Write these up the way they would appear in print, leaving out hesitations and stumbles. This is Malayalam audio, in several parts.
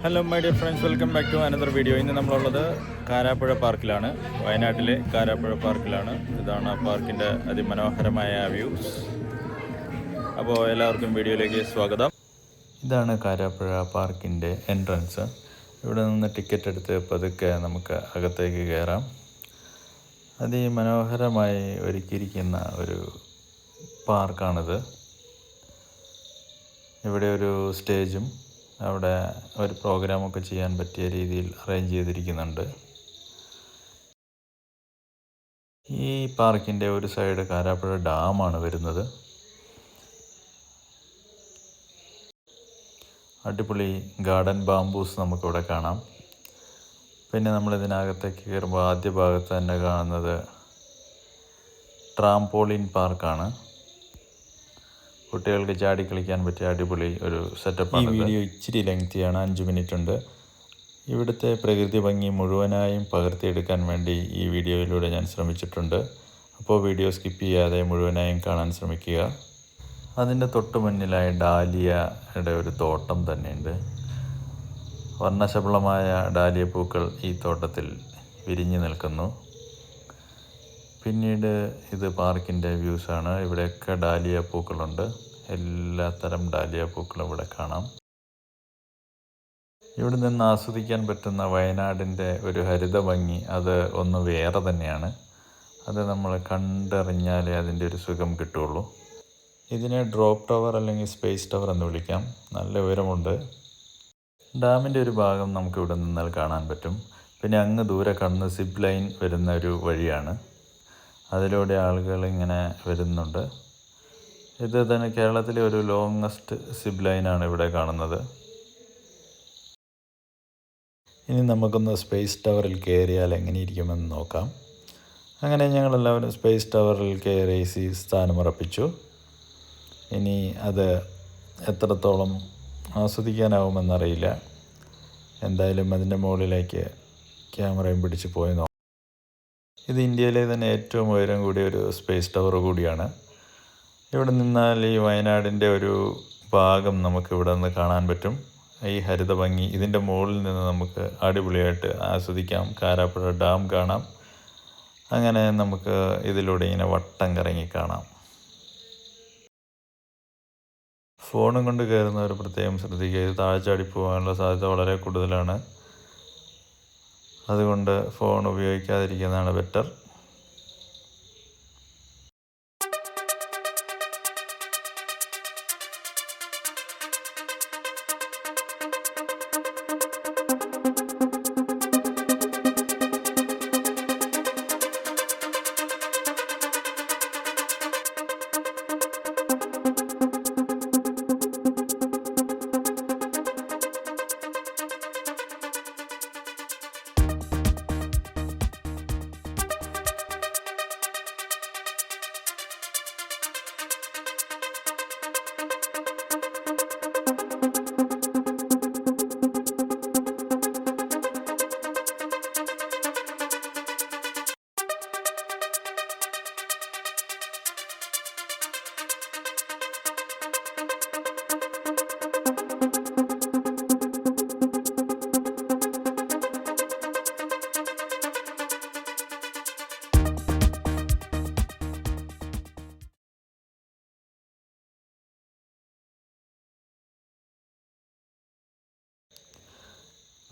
Hello my dear friends, welcome back to another video. ഇന്ന് നമ്മളുള്ളത് കാരാപ്പുഴ പാർക്കിലാണ്, വയനാട്ടിലെ കാരാപ്പുഴ പാർക്കിലാണ്. ഇതാണ് ആ പാർക്കിൻ്റെ അതിമനോഹരമായ വ്യൂസ്. അപ്പോൾ എല്ലാവർക്കും വീഡിയോയിലേക്ക് സ്വാഗതം. ഇതാണ് കാരാപ്പുഴ പാർക്കിൻ്റെ എൻട്രൻസ്. ഇവിടെ നിന്ന് ടിക്കറ്റ് എടുത്ത് പതുക്കെ നമുക്ക് അകത്തേക്ക് കയറാം. അതിമനോഹരമായി ഒരുക്കിയിരിക്കുന്ന ഒരു പാർക്കാണിത്. ഇവിടെ ഒരു സ്റ്റേജും അവിടെ ഒരു പ്രോഗ്രാമൊക്കെ ചെയ്യാൻ പറ്റിയ രീതിയിൽ അറേഞ്ച് ചെയ്തിരിക്കുന്നുണ്ട്. ഈ പാർക്കിൻ്റെ ഒരു സൈഡ് കാരാപ്പുഴ ഡാമാണ് വരുന്നത്. അടിപൊളി ഗാർഡൻ ബാംബൂസ് നമുക്കിവിടെ കാണാം. പിന്നെ നമ്മളിതിനകത്തേക്ക് കയറുമ്പോൾ ആദ്യ ഭാഗത്ത് തന്നെ കാണുന്നത് ട്രാംപോളിൻ പാർക്കാണ്. കുട്ടികൾക്ക് ചാടി കളിക്കാൻ പറ്റിയ അടിപൊളി ഒരു സെറ്റപ്പാണ്. ഈ വീഡിയോ ഇച്ചിരി ലെങ്തിയാണ്, 5 മിനിറ്റ് ഉണ്ട്. ഇവിടുത്തെ പ്രകൃതി ഭംഗി മുഴുവനായും പകർത്തിയെടുക്കാൻ വേണ്ടി ഈ വീഡിയോയിലൂടെ ഞാൻ ശ്രമിച്ചിട്ടുണ്ട്. അപ്പോൾ വീഡിയോ സ്കിപ്പ് ചെയ്യാതെ മുഴുവനായും കാണാൻ ശ്രമിക്കുക. അതിൻ്റെ തൊട്ട് മുന്നിലായി ഡാലിയയുടെ ഒരു തോട്ടം തന്നെയുണ്ട്. വർണ്ണശബളമായ ഡാലിയ പൂക്കൾ ഈ തോട്ടത്തിൽ വിരിഞ്ഞു നിൽക്കുന്നു. പിന്നീട് ഇത് പാർക്കിൻ്റെ വ്യൂസാണ്. ഇവിടെയൊക്കെ ഡാലിയ പൂക്കളുണ്ട്. എല്ലാത്തരം ഡാലിയ പൂക്കളും ഇവിടെ കാണാം. ഇവിടെ നിന്ന് ആസ്വദിക്കാൻ പറ്റുന്ന വയനാടിൻ്റെ ഒരു ഹരിത ഭംഗി അത് ഒന്ന് വേറെ തന്നെയാണ്. അത് നമ്മൾ കണ്ടറിഞ്ഞാലേ അതിൻ്റെ ഒരു സുഖം കിട്ടുള്ളൂ. ഇതിനെ ഡ്രോപ്പ് ടവർ അല്ലെങ്കിൽ സ്പേസ് ടവർ എന്ന് വിളിക്കാം. നല്ല ഉയരമുണ്ട്. ഡാമിൻ്റെ ഒരു ഭാഗം നമുക്ക് ഇവിടെ നിന്നാൽ കാണാൻ പറ്റും. പിന്നെ അങ്ങ് ദൂരെ കാണുന്ന സിപ്പ് ലൈൻ വരുന്ന ഒരു വഴിയാണ്. അതിലൂടെ ആളുകൾ ഇങ്ങനെ വരുന്നുണ്ട്. ഇത് തന്നെ കേരളത്തിലെ ഒരു ലോങ്ങസ്റ്റ് സിപ്പ് ലൈനാണ് ഇവിടെ കാണുന്നത്. ഇനി നമുക്കൊന്ന് സ്പേസ് ടവറിൽ കയറിയാൽ എങ്ങനെയിരിക്കുമെന്ന് നോക്കാം. അങ്ങനെ ഞങ്ങളെല്ലാവരും സ്പേസ് ടവറിൽ കയറി സ്ഥാനമുറപ്പിച്ചു. ഇനി അത് എത്രത്തോളം ആസ്വദിക്കാനാവുമെന്നറിയില്ല. എന്തായാലും അതിൻ്റെ മുകളിലേക്ക് ക്യാമറയും പിടിച്ച് പോയി നോക്കാം. ഇത് ഇന്ത്യയിലെ തന്നെ ഏറ്റവും ഉയരം കൂടിയ ഒരു സ്പേസ് ടവർ കൂടിയാണ്. ഇവിടെ നിന്നാൽ ഈ വയനാടിൻ്റെ ഒരു ഭാഗം നമുക്ക് ഇവിടെ നിന്ന് കാണാൻ പറ്റും. ഈ ഹരിത ഭംഗി ഇതിൻ്റെ മുകളിൽ നിന്ന് നമുക്ക് അടിപൊളിയായിട്ട് ആസ്വദിക്കാം. കാരാപ്പുഴ ഡാം കാണാം. അങ്ങനെ നമുക്ക് ഇതിലൂടെ ഇങ്ങനെ വട്ടം കറങ്ങി കാണാം. ഫോണും കൊണ്ട് കയറുന്നവർ പ്രത്യേകം ശ്രദ്ധിക്കുക. ഇത് താഴെച്ചാടി പോകാനുള്ള സാധ്യത വളരെ കൂടുതലാണ്. അതുകൊണ്ട് ഫോൺ ഉപയോഗിക്കാതിരിക്കുന്നതാണ് ബെറ്റർ.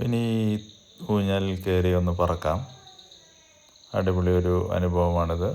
പിന്നെ ഈ ഊഞ്ഞാലിൽ കയറി ഒന്ന് പറക്കാം. അടിപൊളി ഒരു അനുഭവമാണിത്.